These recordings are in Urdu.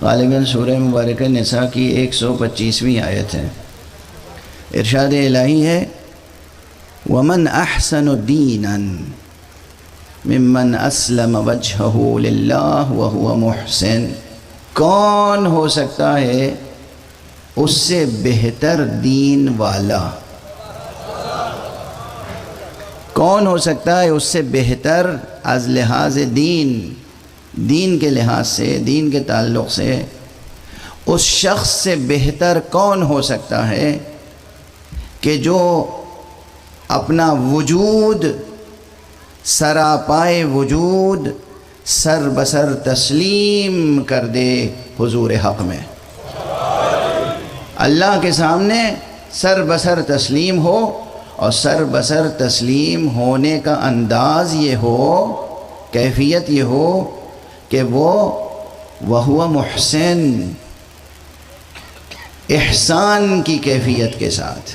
غالباً سورہ مبارکہ نساء کی 125ویں آیت ہے۔ ارشاد الہی ہے وَمَنْ أَحْسَنُ دِينًا مِمَّنْ أَسْلَمَ وَجْهَهُ لِلَّهِ وَهُوَ مُحْسِنٌ، کون ہو سکتا ہے اس سے بہتر دین والا، کون ہو سکتا ہے اس سے بہتر از لحاظ دین کے لحاظ سے، دین کے تعلق سے اس شخص سے بہتر کون ہو سکتا ہے کہ جو اپنا وجود، سراپائے وجود سر بسر تسلیم کر دے حضور حق میں، اللہ کے سامنے سر بسر تسلیم ہو، اور سر بسر تسلیم ہونے کا انداز یہ ہو، کیفیت یہ ہو کہ وَهُوَ محسن، احسان کی کیفیت کے ساتھ۔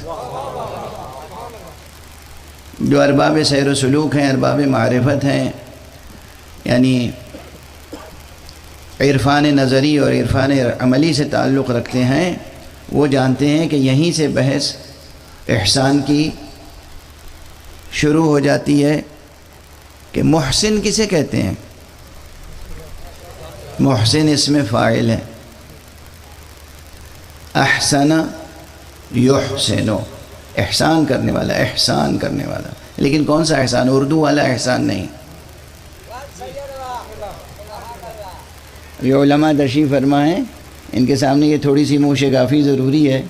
جو ارباب سیر و سلوک ہیں، ارباب معرفت ہیں، یعنی عرفان نظری اور عرفان عملی سے تعلق رکھتے ہیں، وہ جانتے ہیں کہ یہیں سے بحث احسان کی شروع ہو جاتی ہے کہ محسن کسے کہتے ہیں؟ محسن اسم فاعل ہے، احسن یحسن، احسان کرنے والا، احسان کرنے والا، لیکن کون سا احسان؟ اردو والا احسان نہیں۔ یہ علماء تشریف فرما ہیں، ان کے سامنے یہ تھوڑی سی منہ شگافی ضروری ہے۔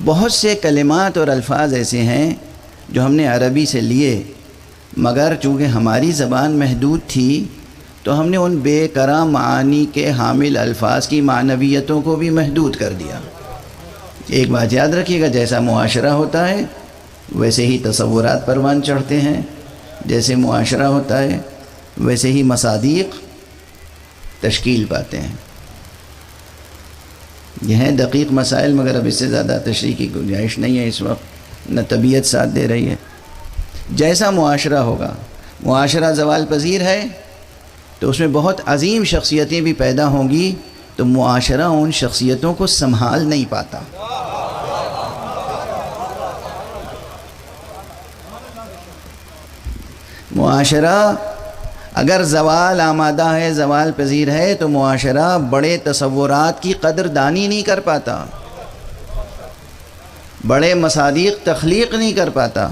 بہت سے کلمات اور الفاظ ایسے ہیں جو ہم نے عربی سے لیے، مگر چونکہ ہماری زبان محدود تھی تو ہم نے ان بے کرا معانی کے حامل الفاظ کی معنویتوں کو بھی محدود کر دیا۔ ایک بات یاد رکھیے گا، جیسا معاشرہ ہوتا ہے ویسے ہی تصورات پروان چڑھتے ہیں، جیسے معاشرہ ہوتا ہے ویسے ہی مصادیق تشکیل پاتے ہیں۔ یہ ہیں دقیق مسائل، مگر اب اس سے زیادہ تشریح کی گنجائش نہیں ہے اس وقت، نہ طبیعت ساتھ دے رہی ہے۔ جیسا معاشرہ ہوگا، معاشرہ زوال پذیر ہے تو اس میں بہت عظیم شخصیتیں بھی پیدا ہوں گی، تو معاشرہ ان شخصیتوں کو سنبھال نہیں پاتا۔ معاشرہ اگر زوال آمادہ ہے، زوال پذیر ہے، تو معاشرہ بڑے تصورات کی قدر دانی نہیں کر پاتا، بڑے مصادیق تخلیق نہیں کر پاتا۔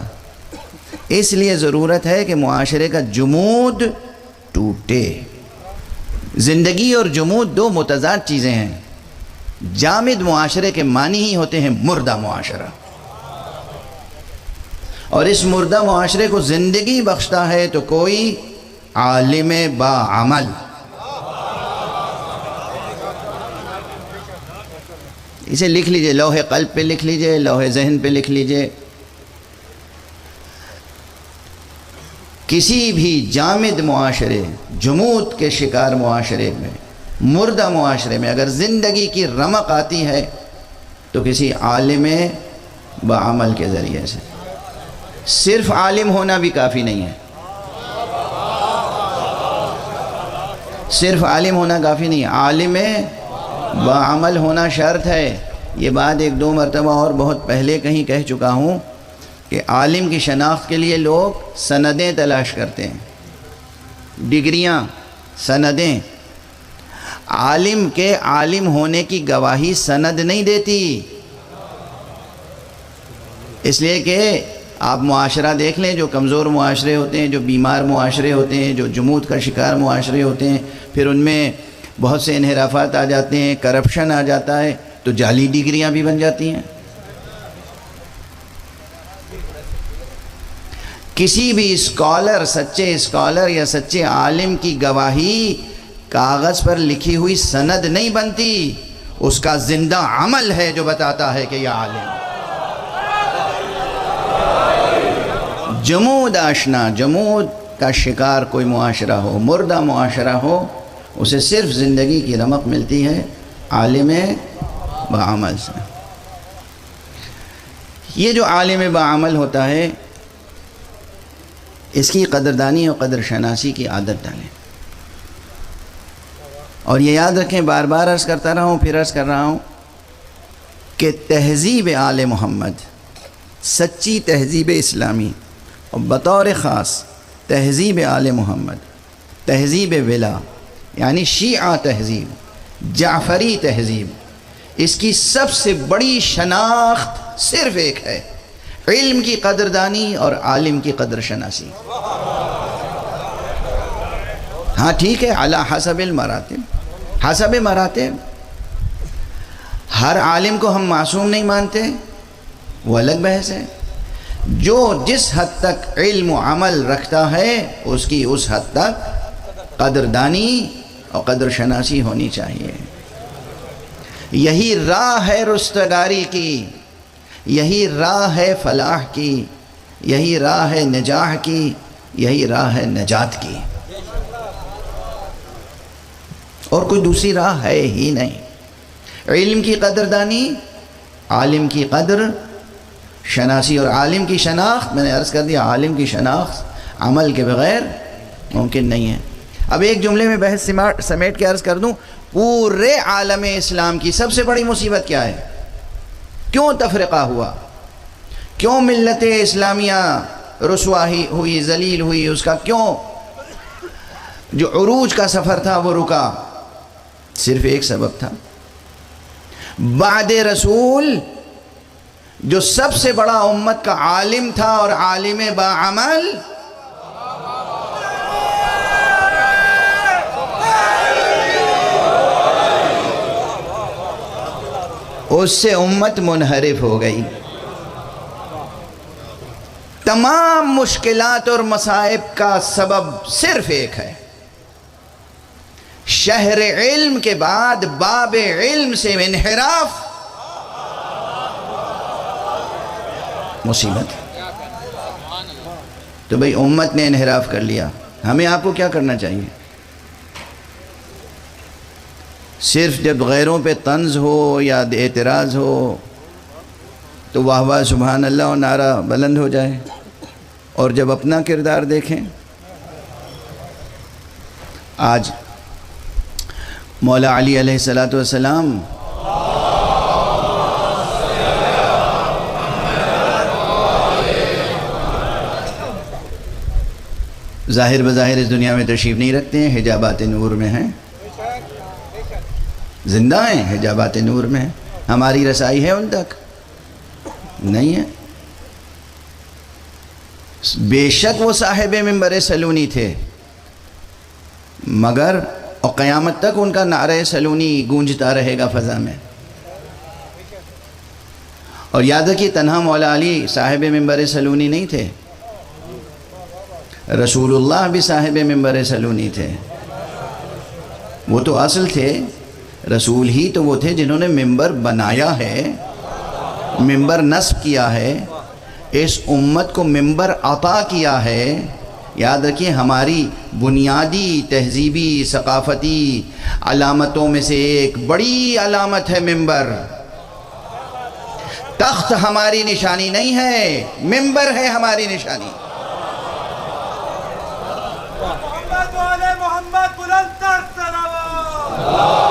اس لیے ضرورت ہے کہ معاشرے کا جمود ٹوٹے۔ زندگی اور جمود دو متضاد چیزیں ہیں۔ جامد معاشرے کے معنی ہی ہوتے ہیں مردہ معاشرہ، اور اس مردہ معاشرے کو زندگی بخشتا ہے تو کوئی عالم با عمل۔ اسے لکھ لیجئے، لوح قلب پہ لکھ لیجئے، لوح ذہن پہ لکھ لیجئے۔ کسی بھی جامد معاشرے، جمود کے شکار معاشرے میں، مردہ معاشرے میں اگر زندگی کی رمق آتی ہے تو کسی عالم بعمل کے ذریعے سے۔ صرف عالم ہونا بھی کافی نہیں ہے، صرف عالم ہونا کافی نہیں ہے، عالم بعمل ہونا شرط ہے۔ یہ بات ایک دو مرتبہ اور بہت پہلے کہیں کہہ چکا ہوں کہ عالم کی شناخت کے لیے لوگ سندیں تلاش کرتے ہیں، ڈگریاں، سندیں۔ عالم کے عالم ہونے کی گواہی سند نہیں دیتی، اس لیے کہ آپ معاشرہ دیکھ لیں، جو کمزور معاشرے ہوتے ہیں، جو بیمار معاشرے ہوتے ہیں، جو جمود کا شکار معاشرے ہوتے ہیں، پھر ان میں بہت سے انحرافات آ جاتے ہیں، کرپشن آ جاتا ہے، تو جعلی ڈگریاں بھی بن جاتی ہیں۔ کسی بھی اسکالر، سچے اسکالر یا سچے عالم کی گواہی کاغذ پر لکھی ہوئی سند نہیں بنتی، اس کا زندہ عمل ہے جو بتاتا ہے کہ یہ عالم۔ جمود آشنا، جمود کا شکار کوئی معاشرہ ہو، مردہ معاشرہ ہو، اسے صرف زندگی کی رمق ملتی ہے عالم بعمل سے۔ یہ جو عالم بعمل ہوتا ہے، اس کی قدردانی اور قدر شناسی کی عادت ڈالیں۔ اور یہ یاد رکھیں، بار بار عرض کرتا رہا ہوں، پھر عرض کر رہا ہوں کہ تہذیب آل محمد، سچی تہذیب اسلامی، اور بطور خاص تہذیب آل محمد، تہذیب ولا یعنی شیعہ تہذیب، جعفری تہذیب، اس کی سب سے بڑی شناخت صرف ایک ہے، علم کی قدردانی اور عالم کی قدر شناسی۔ ہاں ٹھیک ہے، علی حسب المراتب، حسب مراتب، ہر عالم کو ہم معصوم نہیں مانتے، وہ الگ بحث ہے۔ جو جس حد تک علم و عمل رکھتا ہے اس کی اس حد تک قدردانی اور قدر شناسی ہونی چاہیے۔ یہی راہ ہے رستگاری کی، یہی راہ ہے فلاح کی، یہی راہ ہے نجاح کی، یہی راہ ہے نجات کی، اور کوئی دوسری راہ ہے ہی نہیں۔ علم کی قدردانی، عالم کی قدر شناسی، اور عالم کی شناخت، میں نے عرض کر دیا عالم کی شناخت عمل کے بغیر ممکن نہیں ہے۔ اب ایک جملے میں بحث سمیٹ کے عرض کر دوں، پورے عالم اسلام کی سب سے بڑی مصیبت کیا ہے؟ کیوں تفرقہ ہوا؟ کیوں ملت اسلامیہ رسوا ہوئی، ذلیل ہوئی؟ اس کا کیوں جو عروج کا سفر تھا وہ رکا؟ صرف ایک سبب تھا، بعد رسول جو سب سے بڑا امت کا عالم تھا اور عالم باعمل، اس سے امت منحرف ہو گئی۔ تمام مشکلات اور مصائب کا سبب صرف ایک ہے، شہر علم کے بعد باب علم سے انحراف مصیبت۔ تو بھئی امت نے انحراف کر لیا، ہمیں آپ کو کیا کرنا چاہیے؟ صرف جب غیروں پہ طنز ہو یا اعتراض ہو تو واہ واہ سبحان اللہ اور نعرہ بلند ہو جائے، اور جب اپنا کردار دیکھیں۔ آج مولا علی علیہ السلام ظاہر بظاہر اس دنیا میں تشریف نہیں رکھتے ہیں، حجابات نور میں ہیں، زندہ ہیں، حجابات نور میں ہیں، ہماری رسائی ہے ان تک؟ نہیں ہے۔ بے شک وہ صاحب منبر سلونی تھے، مگر اور قیامت تک ان کا نعرہ سلونی گونجتا رہے گا فضا میں۔ اور یاد رکھیے تنہا مولا علی صاحب منبر سلونی نہیں تھے، رسول اللہ بھی صاحب منبر سلونی تھے۔ وہ تو اصل تھے، رسول ہی تو وہ تھے جنہوں نے منبر بنایا ہے، منبر نصب کیا ہے، اس امت کو منبر عطا کیا ہے۔ یاد رکھیے ہماری بنیادی تہذیبی ثقافتی علامتوں میں سے ایک بڑی علامت ہے منبر۔ تخت ہماری نشانی نہیں ہے، منبر ہے ہماری نشانی۔ محمد بلند تر صلوات